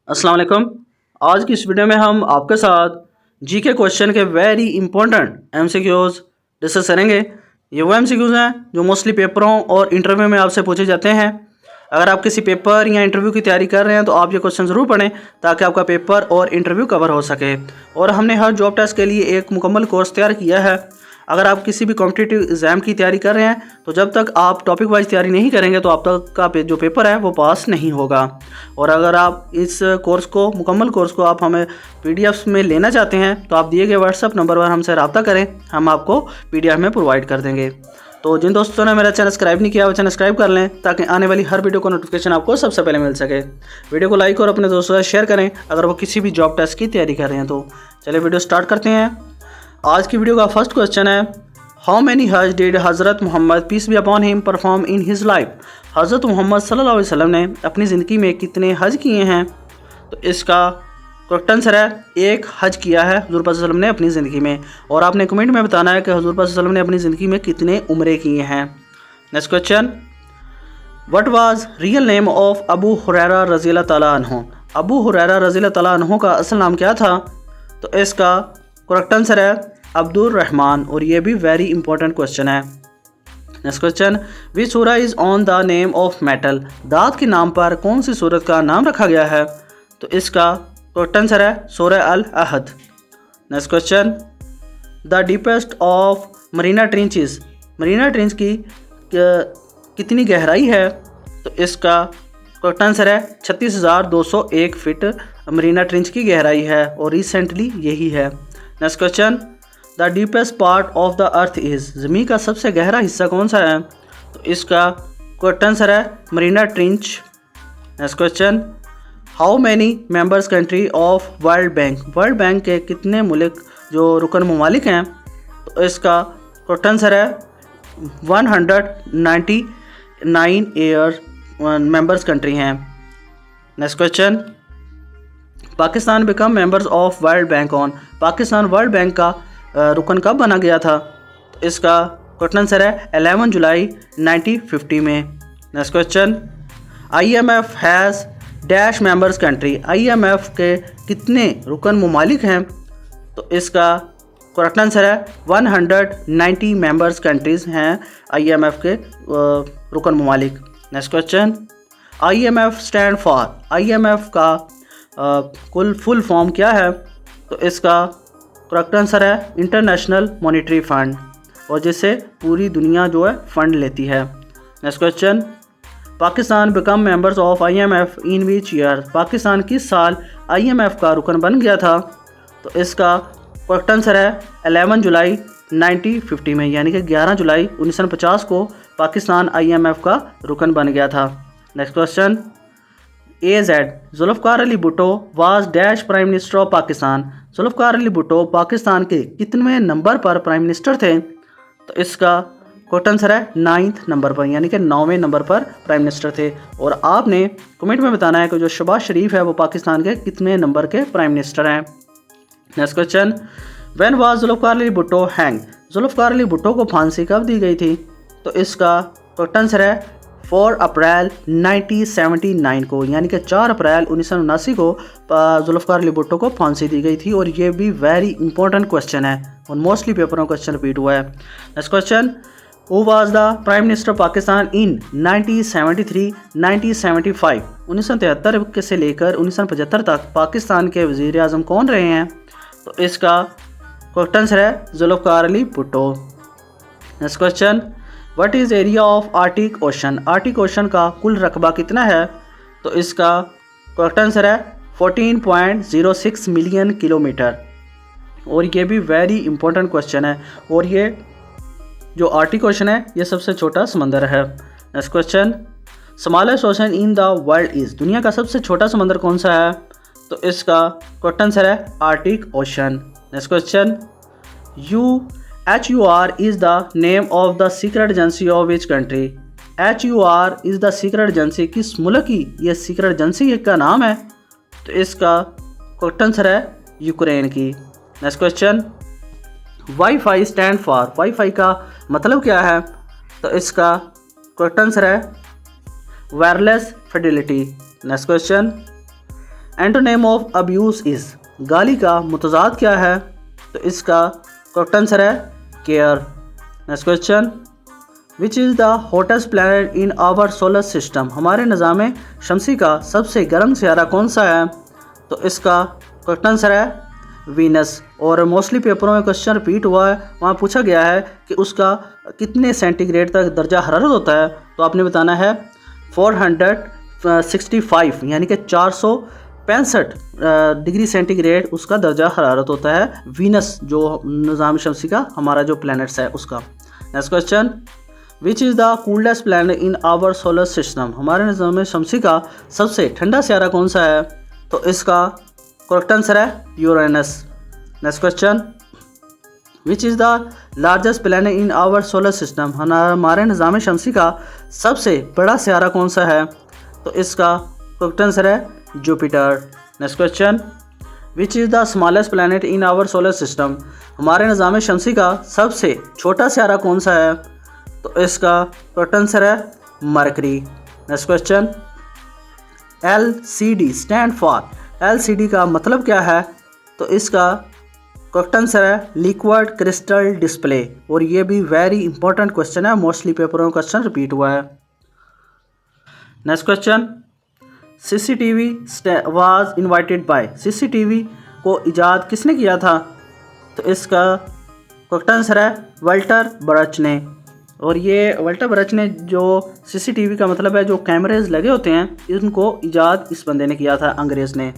अस्सलाम वालेकुम। आज की इस वीडियो में हम आपके साथ जीके क्वेश्चन के वेरी इंपॉर्टेंट एमसीक्यूज डिस्कस करेंगे। ये वो एमसीक्यूज हैं जो मोस्टली पेपरों और इंटरव्यू में आपसे पूछे जाते हैं। अगर आप किसी पेपर या इंटरव्यू की तैयारी कर रहे हैं तो आप ये क्वेश्चन ज़रूर पढ़ें ताकि आपका पेपर और इंटरव्यू कवर हो सके। और हमने हर जॉब टेस्ट के लिए एक मुकम्मल कोर्स तैयार किया है। अगर आप किसी भी कॉम्पिटिटिव एग्ज़ाम की तैयारी कर रहे हैं तो जब तक आप टॉपिक वाइज तैयारी नहीं करेंगे तो आप तक का जो पेपर है वो पास नहीं होगा। और अगर आप इस कोर्स को मुकम्मल कोर्स को आप हमें पीडीएफ में लेना चाहते हैं तो आप दिए गए व्हाट्सअप नंबर पर हमसे रब्ता करें, हम आपको पीडीएफ में प्रोवाइड कर देंगे। तो जिन दोस्तों ने मेरा चैनल सब्सक्राइब नहीं किया वो चैनल सब्सक्राइब कर लें ताकि आने वाली हर वीडियो को नोटिफिकेशन आपको सबसे पहले मिल सके। वीडियो को लाइक और अपने दोस्तों से शेयर करें अगर वो किसी भी जॉब टेस्ट की तैयारी कर रहे हैं तो। चलिए वीडियो स्टार्ट करते हैं। आज की वीडियो का फर्स्ट क्वेश्चन है, how many hajj did Hazrat Mohammad peace be upon him perform in his life. Hazrat Mohammad सल्लल्लाहु अलैहि वसल्लम ने अपनी ज़िंदगी में कितने हज किए हैं? तो इसका करेक्ट आंसर है एक हज किया है हज़ूर पाक सल्लल्लाहु अलैहि वसल्लम ने अपनी ज़िंदगी में। और आपने कमेंट में बताना है कि हज़ूर पाक सल्लल्लाहु अलैहि वसल्लम ने अपनी ज़िंदगी में कितने उम्रे किए हैं। Next question, what was real name of Abu Hurairah रज़ियल्लाहु तआला अन्हु। अबू हुरैरा रज़ियल्लाहु तआला अन्हु का असल नाम क्या था? तो इसका करेक्ट आंसर है अब्दुल रहमान। और ये भी वेरी इंपॉर्टेंट क्वेश्चन है। नेक्स्ट क्वेश्चन, विच सूरा is on the name of metal. दाँत के नाम पर कौन सी सूरत का नाम रखा गया है? तो इसका करेक्ट आंसर है सूरह अल अहद। Next question, the deepest of Mariana trenches. Mariana trench की कितनी गहराई है? तो इसका करेक्ट आंसर है 36,201 फीट मरीना ट्रेंच की गहराई है और रिसेंटली यही है। Next question, the deepest part of the earth is. ज़मीन का सबसे गहरा हिस्सा कौन सा है? तो इसका करेक्ट आंसर है Marina trench. Next question, how many members country of world bank. World bank के कितने मुल्क जो रुकन ममालिक हैं? तो इसका करेक्ट आंसर है 199 ईयर मेंबर्स कंट्री हैं। Next question, Pakistan become members of world bank on. Pakistan world bank का रुकन कब बना गया था? तो इसका करेक्ट आंसर है 11 जुलाई 1950 में। Next question, IMF has dash members country. IMF के कितने रुकन ममालिक हैं? तो इसका करेक्ट आंसर है 190 मेंबर्स कंट्रीज़ हैं IMF के रुकन ममालिक। Next question, IMF stand for. IMF का कुल फुल फॉर्म क्या है? तो इसका करेक्ट आंसर है इंटरनेशनल मॉनेटरी फंड, और जिससे पूरी दुनिया जो है फंड लेती है। Next question, Pakistan become members of IMF in which year. Pakistan किस साल IMF का रुकन बन गया था? तो इसका करेक्ट आंसर है 11 जुलाई 1950 में, यानी कि 11 जुलाई 1950 को पाकिस्तान IMF का रुकन बन गया था। Next question, AZ Zulfikar Ali Bhutto was dash prime minister of Pakistan. Zulfikar Ali Bhutto Pakistan के कितने नंबर पर प्राइम मिनिस्टर थे? तो इसका करेक्ट आंसर है 9th नंबर पर, यानी कि 9वें नंबर पर प्राइम मिनिस्टर थे। और आपने कमेंट में बताना है कि जो शहबाज शरीफ है वो पाकिस्तान के कितने नंबर के प्राइम मिनिस्टर हैं। Next question, when was Zulfikar Ali Bhutto hang. Zulfikar Ali Bhutto को फांसी कब दी गई थी? तो इसका करेक्ट आंसर है 4 अप्रैल 1979 को, यानी कि 4 अप्रैल 1979 को जुल्फ़िकार अली भुट्टो को फांसी दी गई थी। और ये भी वेरी इंपॉर्टेंट क्वेश्चन है और मोस्टली पेपरों क्वेश्चन रिपीट हुआ है। Next question, who was the prime minister Pakistan in 1973-1975। 1973 से लेकर 1975 तक पाकिस्तान के वज़ीर आज़म कौन रहे हैं? तो इसका करेक्ट आंसर है Zulfikar Ali Bhutto. Next question, what is area of Arctic Ocean. Arctic Ocean का कुल रकबा कितना है? तो इसका करेक्ट आंसर है 14.06 मिलियन किलोमीटर। और ये भी वेरी इंपॉर्टेंट क्वेश्चन है। और ये जो आर्टिक ओशन है ये सबसे छोटा समंदर है। Next question, smallest ocean in the world is. दुनिया का सबसे छोटा समंदर कौन सा है? तो इसका करेक्ट आंसर है Arctic ocean. Next question, HUR is the name of the secret agency of which country। HUR is the secret agency किस मुल्क की ये secret agency का नाम है? तो इसका करेक्ट आंसर है यूक्रेन की। Next question, WiFi stand for. WiFi का मतलब क्या है? तो इसका करेक्ट आंसर है wireless fidelity. Next question, antonym of abuse is, गाली का मुतज़ाद क्या है? तो इसका करेक्ट आंसर है care. Next question, which is the hottest planet in our solar system, हमारे निज़ाम शमसी का सबसे गर्म सियारा कौन सा है? तो इसका करेक्ट आंसर है वीनस। और मोस्टली पेपरों में क्वेश्चन रिपीट हुआ है, वहाँ पूछा गया है कि उसका कितने सेंटीग्रेड तक दर्जा हरारत होता है? तो आपने बताना है 465 यानी कि 465 डिग्री सेंटीग्रेड उसका दर्जा हरारत होता है, वीनस जो निज़ाम शमसी का हमारा जो प्लैनेट्स है उसका। Next question, which is the coolest planet in our solar system, हमारे निज़ाम शमसी का सबसे ठंडा सियारा कौन सा है? तो इसका करेक्ट आंसर है Uranus. Next question, which is the largest planet in our solar system, हमारे निज़ाम शमसी का सबसे बड़ा सियारा कौन सा है? तो इसका करेक्ट आंसर है Jupiter. Next question, which is the smallest planet in our solar system, हमारे निज़ाम शमसी का सबसे छोटा सियारा कौन सा है? तो इसका करेक्ट आंसर है mercury. Next question, LCD stand for, LCD का मतलब क्या है? तो इसका करेक्ट आंसर है लिक्विड क्रिस्टल डिस्प्ले। और ये भी वेरी इंपॉर्टेंट क्वेश्चन है, मोस्टली पेपरों में क्वेश्चन रिपीट हुआ है। Next question, CCTV was invited bye, CCTV को इजाद किसने किया था? तो इसका करेक्ट आंसर है वाल्टर बर्च ने। और ये वाल्टर बर्च ने जो CCTV का मतलब है जो कैमरेज लगे होते हैं, इनको इजाद इस बंदे ने किया था, अंग्रेज़ ने।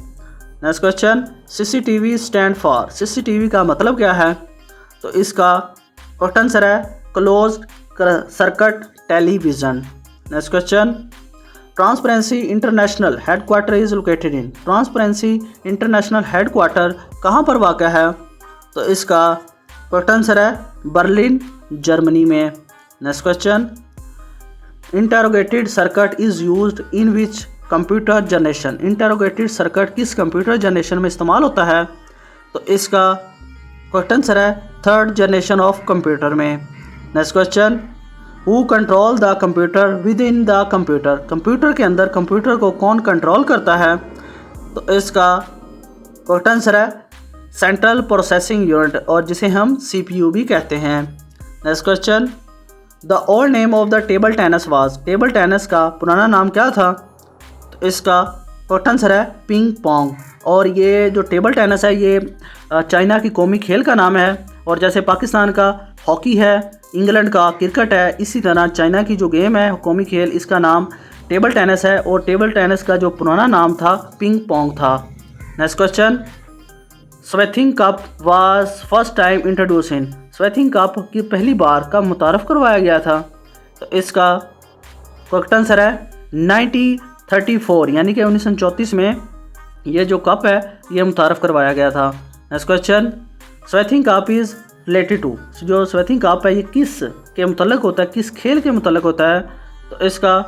Next question, CCTV stand for, CCTV का मतलब क्या है? तो इसका करेक्ट आंसर है closed circuit television. Next question, transparency international headquarter is located in, transparency international headquarter कहाँ पर वाक़ा है? तो इसका करेक्ट आंसर है बर्लिन, जर्मनी में। Next question, integrated circuit is used in which computer generation, integrated circuit किस कंप्यूटर जनरेशन में इस्तेमाल होता है? तो इसका करेक्ट आंसर है थर्ड जनरेशन ऑफ कंप्यूटर में। Next question, who control the computer with in the computer, computer के अंदर कंप्यूटर को कौन कंट्रोल करता है? तो इसका करेक्ट आंसर है सेंट्रल प्रोसेसिंग यूनिट, और जिसे हम CPU भी कहते हैं। Next question, the old name of the table tennis was, table tennis का पुराना नाम क्या था? तो इसका करेक्ट आंसर है पिंग पोंग। और ये जो टेबल टेनिस है ये चाइना की कौमी खेल का नाम है, और जैसे पाकिस्तान का हॉकी है, इंग्लैंड का क्रिकेट है, इसी तरह चाइना की जो गेम है कौमी खेल, इसका नाम टेबल टेनिस है। और टेबल टेनिस का जो पुराना नाम था पिंग पोंग था। Next question, Swaythling cup was first time introduce in, Swaythling cup की पहली बार कब मुतारफ़ करवाया गया था? तो इसका करेक्ट आंसर है 1934 यानी कि 1934 में ये जो कप है ये मुतारफ़ करवाया गया था। Next question, Swaythling cup is related to, जो स्वेथिंग कप है ये किस के मुतल्लिक़ होता है, किस खेल के मुतल्लिक़ होता है? तो इसका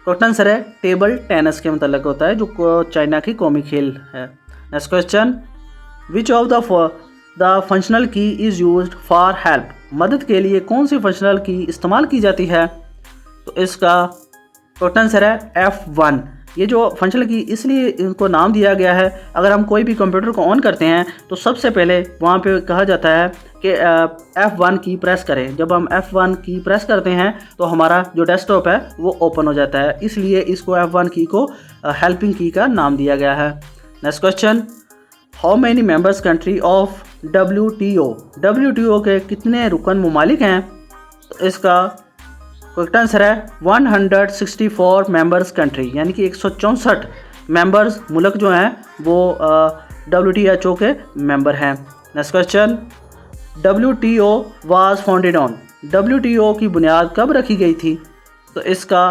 करेक्ट आंसर है टेबल टेनिस के मुतल्लिक़ होता है, जो चाइना की कौमी खेल है। Next question, which of the functional की इज़ यूज्ड फॉर हेल्प, मदद के लिए कौन सी फंक्शनल की इस्तेमाल की जाती है? तो इसका करेक्ट आंसर है F1। ये जो फंक्शनल की इसलिए इनको नाम दिया गया है, अगर हम कोई भी कंप्यूटर को ऑन करते हैं तो सबसे पहले वहाँ पे कहा जाता है कि F1 की प्रेस करें। जब हम F1 की प्रेस करते हैं तो हमारा जो डेस्कटॉप है वो ओपन हो जाता है, इसलिए इसको F1 की को हेल्पिंग की का नाम दिया गया है। Next question, how many members country of WTO के कितने रुकन ममालिक हैं? तो इसका करेक्ट आंसर है 164 मेंबर्स कंट्री, यानी कि 164 मेंबर्स मुल्क जो हैं वो WTO के मेंबर हैं। Next question, WTO was founded on, WTO की बुनियाद कब रखी गई थी? तो इसका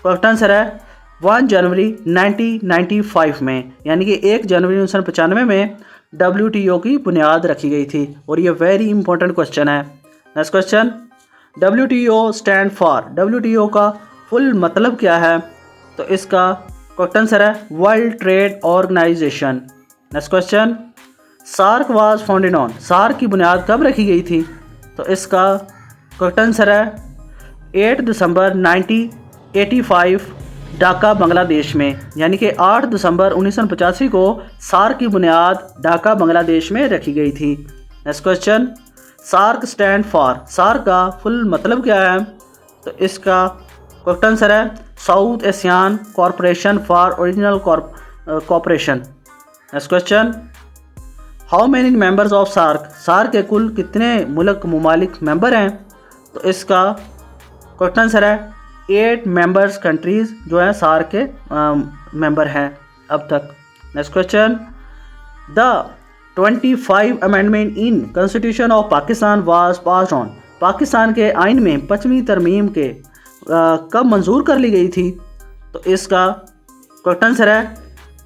करेक्ट आंसर है 1 जनवरी 1995 में, यानी कि 1 जनवरी 1995 में WTO की बुनियाद रखी गई थी। और ये वेरी इंपॉर्टेंट क्वेश्चन है। Next question, WTO stand for, WTO का फुल मतलब क्या है? तो इसका करेक्ट आंसर है world trade organisation. Next question, SAARC was founded on, SAARC की बुनियाद कब रखी गई थी? तो इसका करेक्ट आंसर है 8 दिसंबर 1985 ढाका बांग्लादेश में, यानी कि 8 दिसंबर 1985 को सार्क की बुनियाद ढाका बांग्लादेश में रखी गई थी। Next question, SAARC stand for, SAARC का फुल मतलब क्या है? तो इसका करेक्ट आंसर है south Asian corporation for original cooperation. Next question, how many members of SAARC, SAARC के कुल कितने मुल्क ममालिक मेंबर हैं? तो इसका करेक्ट आंसर है 8 मेंबर्स कंट्रीज़ जो है सार्क के मेंबर हैं अब तक। Next question, the 25 amendment in constitution of Pakistan was passed on, Pakistan के आइन में 25वीं तरमीम के कब मंजूर कर ली गई थी? तो इसका करेक्ट आंसर है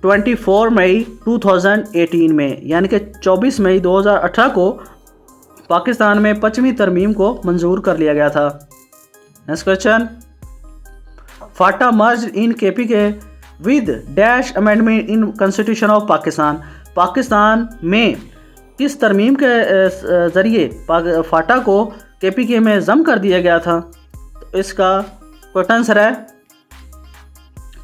24 मई 2018 में, यानी कि 24 मई 2018 को पाकिस्तान में 25वीं तरमीम को मंजूर कर लिया गया था। Next question, Phata merge in KPK with dash amendment in constitution of Pakistan, Pakistan में किस तरमीम के ज़रिए फाटा को केपीके में जम कर दिया गया था? तो इसका करेक्ट आंसर है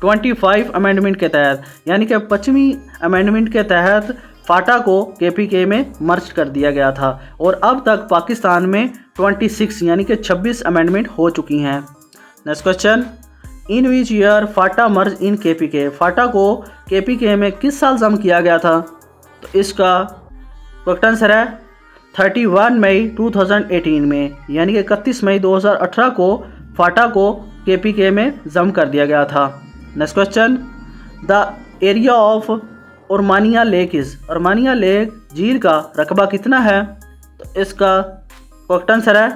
25 अमेंडमेंट के तहत, यानी कि 25वीं अमेंडमेंट के तहत फाटा को केपीके में मर्ज कर दिया गया था और अब तक पाकिस्तान में 26 यानी कि 26 अमेंडमेंट हो चुकी हैं। Next question, in which year FATA merge in KPK, FATA को केपीके में किस साल जम किया गया था? तो इसका करेक्ट आंसर है 31 मई 2018 में, यानी कि 31 मई 2018 को फाटा को केपीके में जम कर दिया गया था। Next question, the area of Ormania lake is, Ormania lake झील का रकबा कितना है? तो इसका करेक्ट आंसर है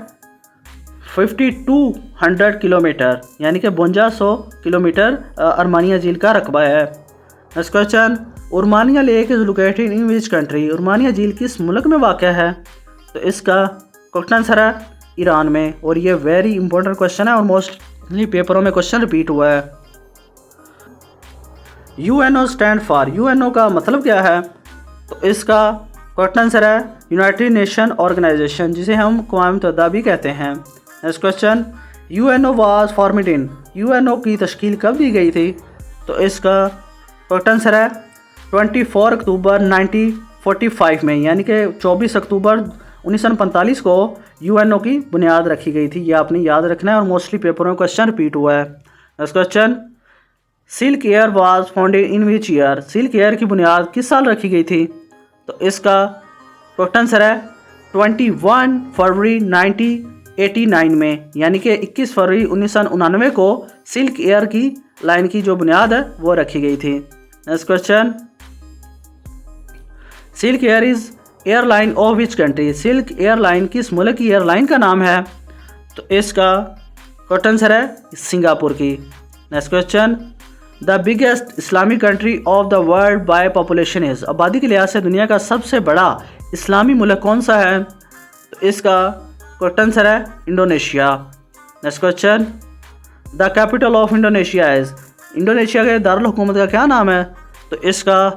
5200 किलोमीटर, यानी कि 5200 किलोमीटर ओरमानिया झील का रकबा है। Next question, Ormania lake is located in which country, Ormania झील किस मुल्क में वाक़ है? तो इसका करेक्ट आंसर है ईरान में, और ये वेरी इंपॉर्टेंट क्वेश्चन है और मोस्टली पेपरों में क्वेश्चन रिपीट हुआ है। यूएनओ स्टैंड फॉर, यूएनओ का मतलब क्या है? तो इसका करेक्ट आंसर है यूनाइटेड नेशन ऑर्गेनाइजेशन, जिसे हम अक़वाम मुत्तहिदा भी कहते हैं। Next question, UNO was formed in, UNO की तश्कील कब दी गई थी? तो इसका करेक्ट आंसर है 24 अक्टूबर 1945 में, यानी कि 24 अक्टूबर 1945 को यूएनओ की बुनियाद रखी गई थी। ये आपने याद रखना है और मोस्टली पेपरों में क्वेश्चन रिपीट हुआ है। Next question, silk air was founded in which year, silk air की बुनियाद किस साल रखी गई थी? तो इसका करेक्ट आंसर है 21 फरवरी 1989 में, यानी कि 21 फरवरी 1999 को सिल्क एयर की लाइन की जो बुनियाद है वो रखी गई थी। Next question, silk air is airline of which country, silk airline किस मुल्क की एयरलाइन का नाम है? तो इसका करेक्ट आंसर है सिंगापुर की। Next question, the biggest Islamic country of the world by population is, आबादी के लिहाज से दुनिया का सबसे बड़ा इस्लामी मुल्क कौन सा है? तो इसका करेक्ट आंसर है Indonesia. Next question, the capital of Indonesia is, Indonesia के दारुल हुकूमत का क्या नाम है? तो इसका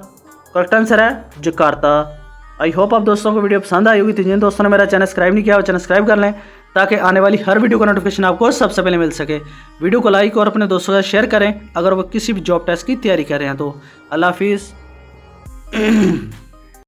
करेक्ट आंसर है जकार्ता। आई होप आप दोस्तों को वीडियो पसंद आई होगी। तो जिन दोस्तों ने मेरा चैनल सब्सक्राइब नहीं किया वो चैनल सब्सक्राइब कर लें ताकि आने वाली हर वीडियो का नोटिफिकेशन आपको सबसे पहले मिल सके। वीडियो को लाइक और अपने दोस्तों के साथ शेयर करें अगर वो किसी भी जॉब टेस्ट की तैयारी कर रहे हैं तो। अल्लाह हाफिज़।